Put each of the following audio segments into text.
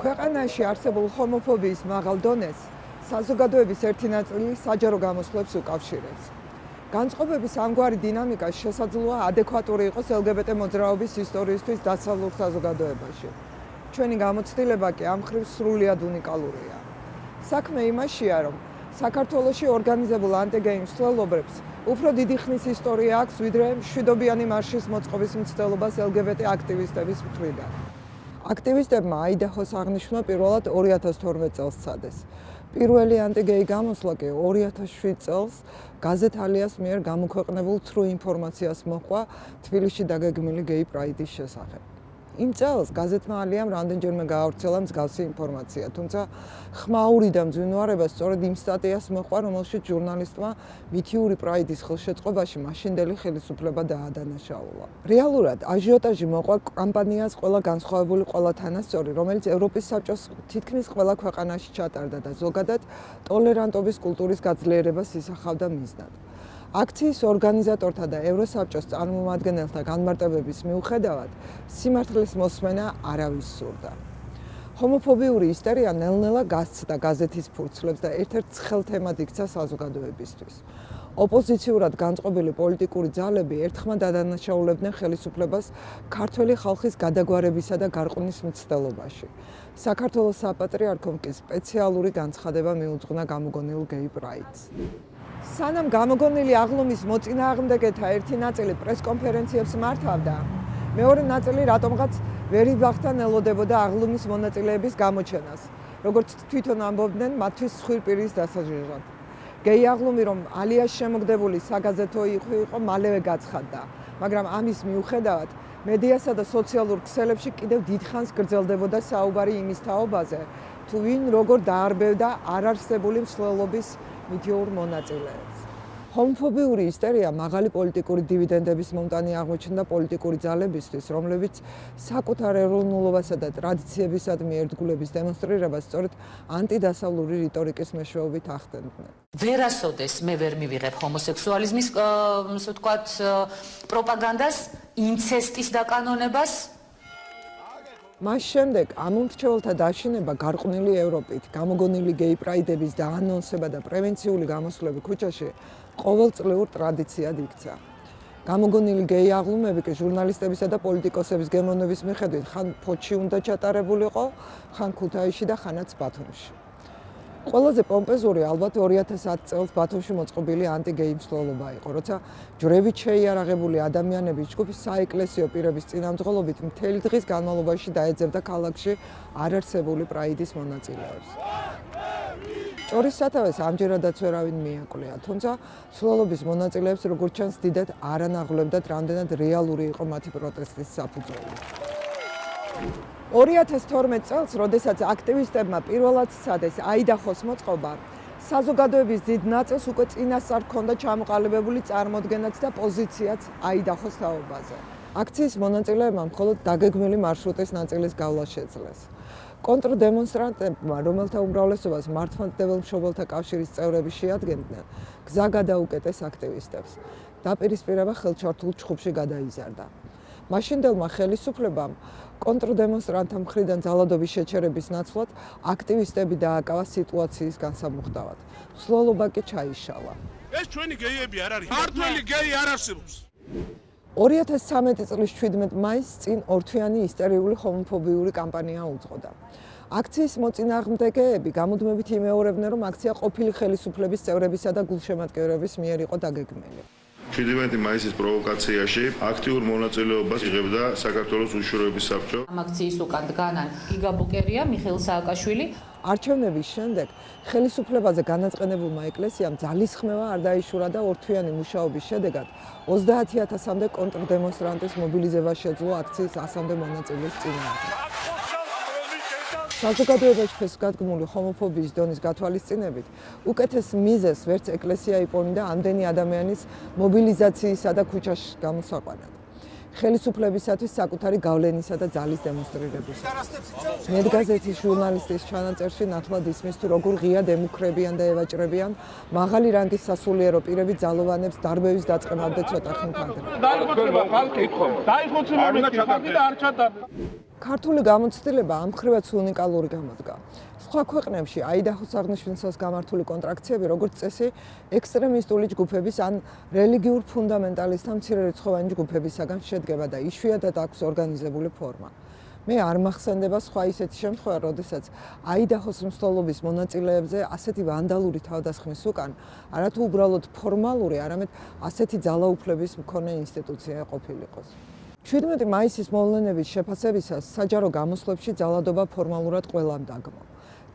ქვეყანაში არსებულ ჰომოფობიის მაღალ დონეს საზოგადოების ერთი ნაწილი საჯარო გამოსვლებს უკავშირებს. განწყობების ამგვარი დინამიკა შესაძლოა ადეკვატური იყოს ლგბტ მოძრაობის ისტორიისთვის დასავლურ საზოგადოებაში. ჩვენი გამოცდილება კი ამ მხრივ სრულიად უნიკალურია. საქმე იმაშია, რომ საქართველოში ორგანიზებულ ანტი-გეი მსვლელობებს უფრო დიდი ხნის ისტორია აქვს, ვიდრე მშვიდობიანი მარშის მოწყობის მცდელობას ლგბტ აქტივისტების მხრიდან. აქტივისტებმა აიდაჰოს აღნიშვნა პირველად 2012 წელს სცადეს. პირველი ანტი-გეი გამოსვლა კი 2007 წელს გაზეთ ალიას მიერ გამოქვეყნებულ ცრუ ინფორმაციას მოჰყვა თბილისში დაგეგმილი გეი პრაიდის შესახებ. იმ წელს გაზეთმა ალიამ რამდენჯერმე გაავრცელა მსგავსი ინფორმაცია, თუმცა ხმაური და მძვინვარება სწორედ იმ სტატიას მოჰყვა, რომელშიც ჟურნალისტმა მითიური პრაიდის ხელშეწყობაში მაშინდელი ხელისუფლება დაადანაშაულა. რეალურად აჟიოტაჟი მოჰყვა კამპანიას ყველა განსხვავებული ყველა თანასწორი, რომელიც ევროპის საბჭოს თითქმის ყველა ქვეყანაში ჩატარდა და ზოგადად ტოლერანტობის კულტურის გაძლიერებას ისახავდა მიზნად. აქციის ორგანიზატორთა და ევროსაბჭოს წარმომადგენელთა განმარტებების მიუხედავად, სიმართლის მოსმენა არავის სურდა. ჰომოფობიური ისტერია ნელ-ნელა გასცდა გაზეთის ფურცლებს და ერთ-ერთ ცხელ თემად იქცა საზოგადოებისთვის. ოპოზიციურად განწყობილი პოლიტიკური ძალები ერთხმად ადანაშაულებდნენ ხელისუფლებას ქართველი ხალხის გადაგვარებისა და გარყვნის მცდელობაში. საქართველოს საპატრიარქომ კი სპეციალური განცხადება მიუძღვნა გამოგონილ გეი პრაიდს. სანამ გამოგონილი აღლუმის მოწინააღმდეგეთა ერთი ნაწილი პრესკონფერენციებს მართავდა, მეორე ნაწილი რატომღაც ვერ იბახთა ნელოდებოდა აღლუმის მონაწილეების გამოჩენას, როგორც თვითონ ამბობდნენ მათთვის სხვირპირის დასაჟირად. გეი აღლუმი, რომ ალიას შემოგდებული საგაზეთო იყო, მალევე გაცხადდა, მაგრამ ამის მიუხედავად მედიასა და სოციალურ ქსელებში კიდევ დიდხანს გრძელდებოდა საუბარი იმის თაობაზე, თუ ვინ როგორ დაარბევდა არარსებული მსვლელობის მითიურ მონაწილეებს. ჰომოფობიური ისტერია მაღალი პოლიტიკური დივიდენდების მომტანი აღმოჩნდა პოლიტიკური ძალებისთვის, რომლებიც საკუთარ ეროვნულობასა და ტრადიციებისადმი ერთგულების დემონსტრირებას სწორედ ანტიდასავლური რიტორიკის მეშვეობით ახდენდნენ. ვერასოდეს მე ვერ მივიღებ ჰომოსექსუალიზმის, ასე ვთქვათ, პროპაგანდას, ინცესტის დაკანონებას. მას შემდეგ ამომრჩეველთა დაშინება გარყვნილი ევროპით, გამოგონილი გეი პრაიდების დაანონსება და პრევენციული გამოსვლები ქუჩაში ყოველწლიურ ტრადიციად იქცა. გამოგონილი გეი აღლუმები კი ჟურნალისტებისა და პოლიტიკოსების გემოვნების მიხედვით ხან ფოთში უნდა ჩატარებულიყო, ხან ქუთაისში და ხანაც ბათუმში. ყველაზე პომპეზური ალბათ 2010 წელს ბათუმში მოწყობილი ანტი-გეი მსვლელობა იყო, როცა ჯვრებით შეიარაღებული ადამიანების ჯგუფი საეკლესიო პირების წინამძღოლობით მთელი დღის განმავლობაში დაეძებდა ქალაქში არარსებული პრაიდის მონაწილეებს. ჭორის სათავეს ამჯერადაც ვერავინ მიაკვლია, თუმცა მსვლელობის მონაწილეებს როგორც ჩანს დიდად არ ანაღლებდათ, რამდენად რეალური იყო მათი პროტესტის საფუძველი. 2012 წელს, როდესაც აქტივისტებმა პირველად სცადეს აიდაჰოს მოწყობა, საზოგადოების დიდ ნაწილს უკვე წინასწარ ჰქონდა ჩამოყალიბებული წარმოდგენაც და პოზიციაც აიდაჰოს თაობაზე. აქციის მონაწილეებმა მხოლოდ დაგეგმილი მარშრუტის ნაწილის გავლა შეძლეს. კონტრდემონსტრანტებმა, რომელთა უმრავლესობას მართლმადიდებელ მშობელთა კავშირის წევრები შეადგენდნენ, გზა გადაუკეტეს აქტივისტებს. დაპირისპირება ხელჩართულ ჩხუბში გადაიზარდა. მაშინდელმა ხელისუფლებამ კონტრდემონსტრანტთა მხრიდან ძალადობის შეჩერების ნაცვლად აქტივისტები დააკავა სიტუაციის განსამუხტავად. მსვლელობა კი ჩაიშალა. ეს ჩვენი გეიები არ არის. ქართველი გეი არ არსებობს. 2013 წლის 17 მაისს წინ ორთვიანი ისტერიული ჰომოფობიური კამპანია უძღოდა. აქციის მოწინააღმდეგეები გამუდმებით იმეორებდნენ, რომ აქცია ყოფილი ხელისუფლების წევრებისა და გულშემატკივრების მიერ იყო დაგეგმილი. 17 მაისის პროვოკაციაში აქტიურ მონაწილეობას იღებდა საქართველოს უშუალოების საბჭო. ამ აქციის უკან დგანან იგაბუკერია, მიხეილ სააკაშვილი. არჩევნების შემდეგ ხელისუფლებაზე განაწყენებულმა ეკლესიამ ძალისხმევა არ დაიშურა და ორთვიანი მუშაობის შედეგად 30,000-მდე კონტრდემონსტრანტის მობილიზება შეძლო აქციის 100-მდე მონაწილეს წინააღმდეგ. საზოგადოებაში ფესვგადგმული ჰომოფობიის დონის გათვალისწინებით უკეთეს მიზეზს ვერც ეკლესია იპონიდა ამდენი ადამიანის მობილიზაციისა და ქუჩაში გამოსაყვანად. ხელისუფლებისათვის საკუთარი გავლენისა და ძალის დემონსტრირებისა. მედგაზეთის ჟურნალისტის ჩანაწერში ნათლად ისმის, თუ როგორ ღიად ემუქრებიან და ევაჭრებიან მაღალი რანგის სასულიერო პირები ძალოვანებს დარბევის დაწყებამდე ცოტა ხნით ადრე. ქართული გამოცდილება ამ მხრივაც უნიკალური გამოდგა. სხვა ქვეყნებში აიდაჰოს აღნიშვნისას გამართული კონტრაქციები, როგორც წესი, ექსტრემისტული ჯგუფების ან რელიგიურ ფუნდამენტალისტთა მცირერიცხოვანი ჯგუფებისაგან შედგება და იშვიათად აქვს ორგანიზებული ფორმა. მე არ მახსენდება სხვა ისეთი შემთხვევა, როდესაც აიდაჰოს მსვლელობის მონაწილეებზე ასეთი ვანდალური თავდასხმის უკან არათუ უბრალოდ ფორმალური, არამედ ასეთი ძალაუფლების მქონე ინსტიტუცია ყოფილიყოს. 17 მაისის მოვლენების შეფასებისას საჯარო გამოსვლებში ძალადობა ფორმალურად ყველამ დაგმო.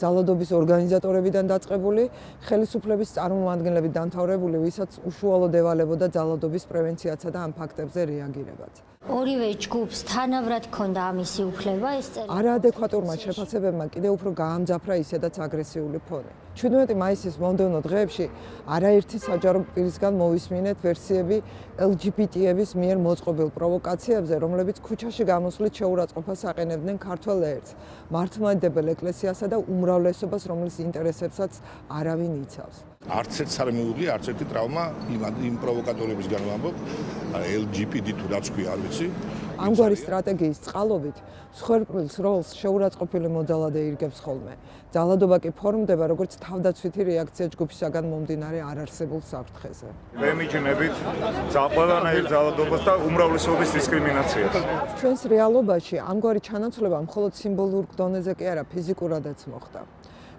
ძალადობის ორგანიზატორებიდან დაწყებული, ხელისუფლების წარმომადგენლებით დამთავრებული, ვისაც უშუალოდ ევალებოდა ძალადობის პრევენციაცა და ამ ფაქტებზე რეაგირებაც. ორივე ჯგუფს თანაბრად ჰქონდა ამისი უფლება ეს წელი. არაადეკვატურმა შეფასებებმა კიდევ უფრო გაამძაფრა ისედაც აგრესიული ფონი. 17 მაისის მომდევნო დღეებში არაერთი საჯარო პირისგან მოვისმინეთ ვერსიები ლგბტ-ების მიერ მოწყობილ პროვოკაციებზე, რომლებიც ქუჩაში გამოსვლით შეურაცხყოფას აყენებდნენ ქართველ ერთს, მართლმადიდებელ ეკლესიასა და უმრავლესობას, რომლის ინტერესებსაც არავინ იცავს. არც ერთს არ მიუღია, არც ერთი ტრავმა იმ პროვოკატორებისგან ვამბობ, ლგბტ თუ რაც ქვია, არ ვიცი. ამგვარი სტრატეგიის წყალობით მსხვერპლის როლს შეურაცხყოფილი მოძალადე ირგებს ხოლმე. ძალადობა კი ფორმდება როგორც თავდაცვითი რეაქცია ჯგუფისაგან მომდინარე არარსებულ საფრთხეზე. ვემიჯნებით ყველანაირ ძალადობას და უმრავლესობის დისკრიმინაციას. ჩვენს რეალობაში ამგვარი ჩანაცვლება მხოლოდ სიმბოლურ დონეზე კი არა, ფიზიკურადაც მოხდა.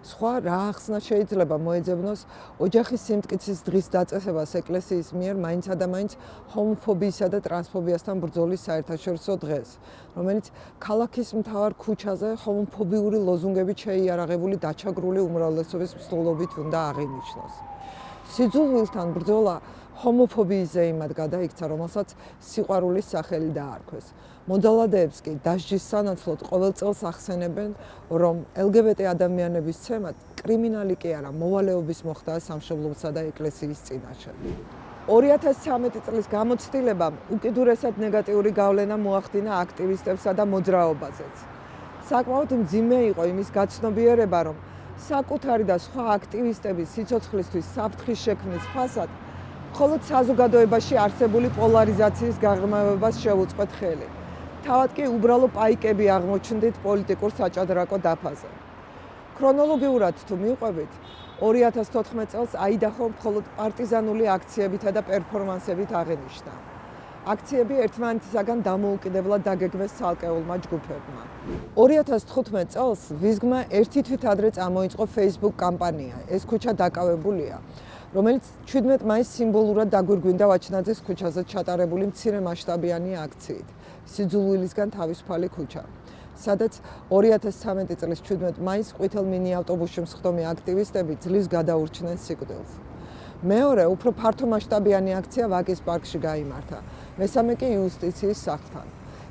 სხვა რა ახსნა შეიძლება მოეძებნოს ოჯახის სიმტკიცის დღის დაწესებას ეკლესიის მიერ მაინცა და მაინც ჰომოფობიისა და ტრანსფობიასთან ბრძოლის საერთაშორისო დღეს, რომელიც ქალაქის მთავარ ქუჩაზე ჰომოფობიური ლოზუნგებით შეიარაღებული დაჩაგრული უმრავლესობის მსვლელობით უნდა აღინიშნოს. სიძულვილთან ბრძოლა ჰომოფობიისზე იმად გადაიქცა, რომელსაც სიყვარულის სახელი დაარქვეს. მოძალადეებს კი დასჯის სანაცვლოდ ყოველ წელს ახსენებენ, რომ ლგბტ ადამიანების ცემა კრიმინალი კი არა, მოვალეობის მოხდა სამშობლოსა და ეკლესიის წინაშე. 2013 წლის გამოცდილებამ უკიდურესად ნეგატიური გავლენა მოახდინა აქტივისტებსა და მოძრაობაზეც. საკმაოდ მძიმე იყო იმის გაცნობიერება, რომ საკუთარი და სხვა აქტივისტების სიცოცხლისთვის საფრთხის შექმნის ფასად მხოლოდ საზოგადოებაში არსებული პოლარიზაციის გაღრმავებას შევუწყვეთ ხელი. თავად კი უბრალო პაიკები აღმოჩნდით პოლიტიკურ საჭადრაკო დაფაზე. ქრონოლოგიურად თუ მივყვებით, 2014 წელს აიდაჰო მხოლოდ პარტიზანული აქციებითა და პერფორმანსებით აღენიშნა. აქციები ერთმანეთისაგან დამოუკიდებლად დაგეგმეს ცალკეულმა ჯგუფებმა. 2015 წელს ვიზგმა ერთი თვით ადრე წამოიწყო Facebook კამპანია "ეს ქუჩა დაკავებულია", რომელიც 17 მაისს სიმბოლურად დაგვირგვინდა ვაჩნაძის ქუჩაზე ჩატარებული მცირე მასშტაბიანი აქციით "სიძულვილისგან თავისუფალი ქუჩა", სადაც 2013 წლის 17 მაისს ყვითელ მინი ავტობუსში მსხდომი აქტივისტები ძლივს გადაურჩნენ სიკვდილს. მეორე, უფრო ფართომასშტაბიანი აქცია ვაკის პარკში გაიმართა, მესამე კი იუსტიციის სახლთან.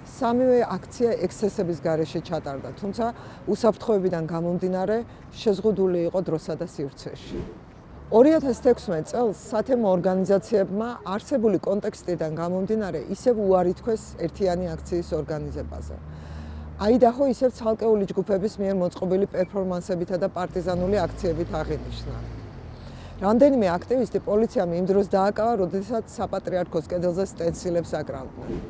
სამივე აქცია ექსცესების გარეშე ჩატარდა, თუმცა უსაფრთხოებიდან გამომდინარე შეზღუდული იყო დროსა და სივრცეში. 2016 წელს სათემო ორგანიზაციებმა არსებული კონტექსტიდან გამომდინარე ისევ უარი თქვეს ერთიანი აქციის ორგანიზებაზე. აიდაჰო ისევ ცალკეული ჯგუფების მიერ მოწყობილი პერფორმანსებითა და პარტიზანული აქციებით აღინიშნა. რამდენიმე აქტივისტი პოლიციამ იმ დროს დააკავა, როდესაც საპატრიარქოს კედელზე სტენსილებს აკრავდნენ.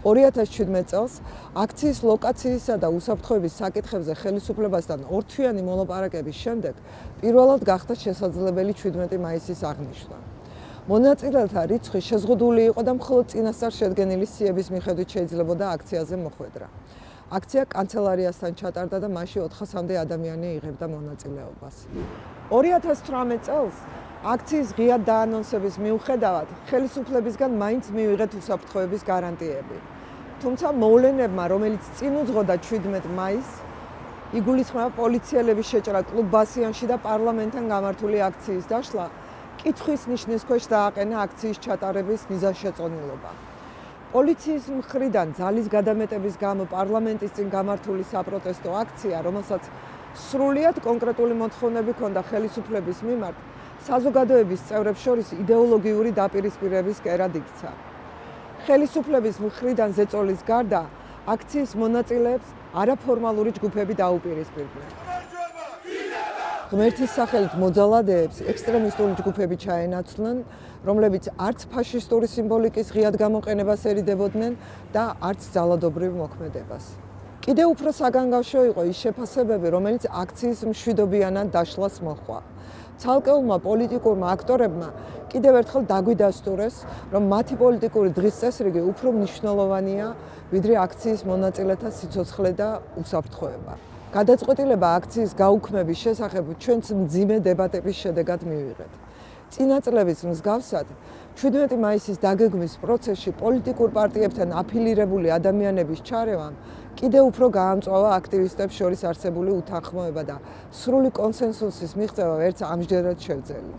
2017 წელს აქციის ლოკაციისა და უსაფრთხოების საკითხებზე ხელისუფლებასთან ორთვიანი მოლაპარაკების შემდეგ პირველად გახდა შესაძლებელი 17 მაისის აღნიშვნა. მონაწილეთა რიცხვი შეზღუდული იყო და მხოლოდ წინასწარ შედგენილი სიების მიხედვით შეიძლებოდა აქციაზე მოხვედრა. აქცია კანცელარიასთან ჩატარდა და მასში 400-მდე ადამიანი იღებდა მონაწილეობას. 2018 წელს აქციის ღიად დაანონსების მიუხედავად ხელისუფლებისგან მაინც მივიღეთ უსაფრთხოების გარანტიები. თუმცა მოვლენებმა, რომელიც წინ უძღოდა 17 მაისს, იგულისხმება პოლიციელების შეჭრა კლუბ ბასიანში და პარლამენტთან გამართული აქციის დაშლა, კითხვის ნიშნის ქვეშ დააყენა აქციის ჩატარების მიზანშეწონილობა. პოლიციის მხრიდან ძალის გადამეტების გამო პარლამენტის წინ გამართული საპროტესტო აქცია, რომელსაც სრულიად კონკრეტული მოთხოვნები ჰქონდა ხელისუფლების მიმართ, საზოგადოების წევრებს შორის იდეოლოგიური დაპირისპირების კერად იქცა. ხელისუფლების მხრიდან ზეწოლის გარდა აქციის მონაწილეებს არაფორმალური ჯგუფები დაუპირისპირდნენ. ღმერთის სახელით მოძალადეებს ექსტრემისტული ჯგუფები ჩაენაცვლნენ, რომლებიც არც ფაშისტური სიმბოლიკის ღიად გამოყენებას ერიდებოდნენ და არც ძალადობრივ მოქმედებას. კიდევ უფრო საგანგაშო იყო ის შეფასებები, რომელიც აქციის მშვიდობიანად დაშლას მოჰყვა. ცალკეულმა პოლიტიკურმა აქტორებმა კიდევ ერთხელ დაგვიდასტურეს, რომ მათი პოლიტიკური დღის წესრიგი უფრო მნიშვნელოვანია, ვიდრე აქციის მონაწილეთა სიცოცხლე და უსაფრთხოება. გადაწყვეტილება აქციის გაუქმების შესახებ ჩვენც მძიმე დებატების შედეგად მივიღეთ. წინა წლების მსგავსად, 17 მაისის დაგეგმვის პროცესში პოლიტიკურ პარტიებთან აფილირებული ადამიანების ჩარევამ კიდევ უფრო გაამწვავა აქტივისტებს შორის არსებული უთანხმოება და სრული კონსენსუსის მიღწევა ვერც ამჯერად შევძელით.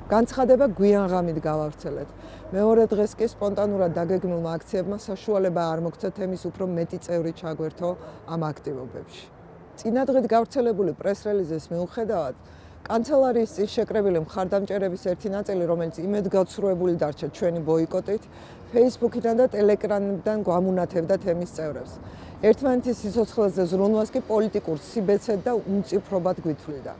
განცხადება გვიან ღამით გავავრცელეთ. მეორე დღეს კი სპონტანურად დაგეგმილმა აქციებმა საშუალება არ მოგვცა თემის უფრო მეტი წევრი ჩაგვერთო ამ აქტივობებში. წინადღეთ გავრცელებული პრეს-რელიზის მიუხედავად, კანცელარიის წინ შეკრებილი მხარდამჭერების ერთი ნაწილი, რომელიც იმედგაცრუებული დარჩა ჩვენი ბოიკოტით, Facebook-იდან და ტელეკრანიდან გვამუნათებდა თემის წევრებს. ერთმანეთის სიცოცხლეზე ზრუნვას კი პოლიტიკურ სიბეცედ და უმწიფრობად გვითვლიდა.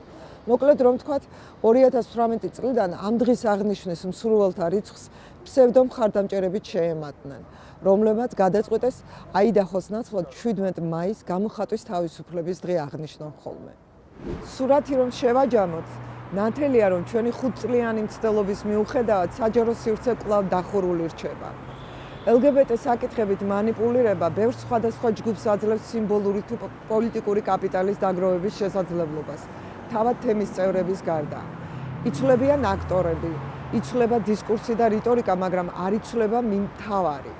მოკლედ რომ ვთქვათ, 2018 წლიდან ამ დღის აღნიშვნის მსურველთა რიცხვს ფსევდო-მხარდამჭერებით შეემატნენ, რომლებმაც გადაწყვეტეს აიდაჰოს ნაცვლად 17 მაისს გამოხატვის თავისუფლების დღე აღნიშნონ ხოლმე. სურათი რომ შევაჯამოთ, ნათელია რომ ჩვენი 5 წლიანი მცდელობის მიუხედავად საჯარო სივრცე კვლავ დახურული რჩება. ლგბტ საკითხებით მანიპულირება ბევრ სხვადასხვა ჯგუფს აძლევს სიმბოლური თუ პოლიტიკური კაპიტალის დაგროვების შესაძლებლობას, თავად თემის წევრების გარდა. იცვლებიან აქტორები, იცვლება დისკურსი და რიტორიკა, მაგრამ არ იცვლება მთავარი.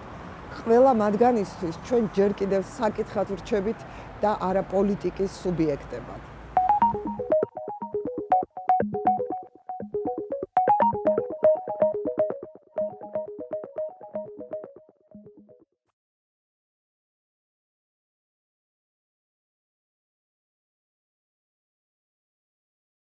ყველა მათგანისთვის ჩვენ ჯერ კიდევ საკითხად ვრჩებით და არა პოლიტიკის სუბიექტებად.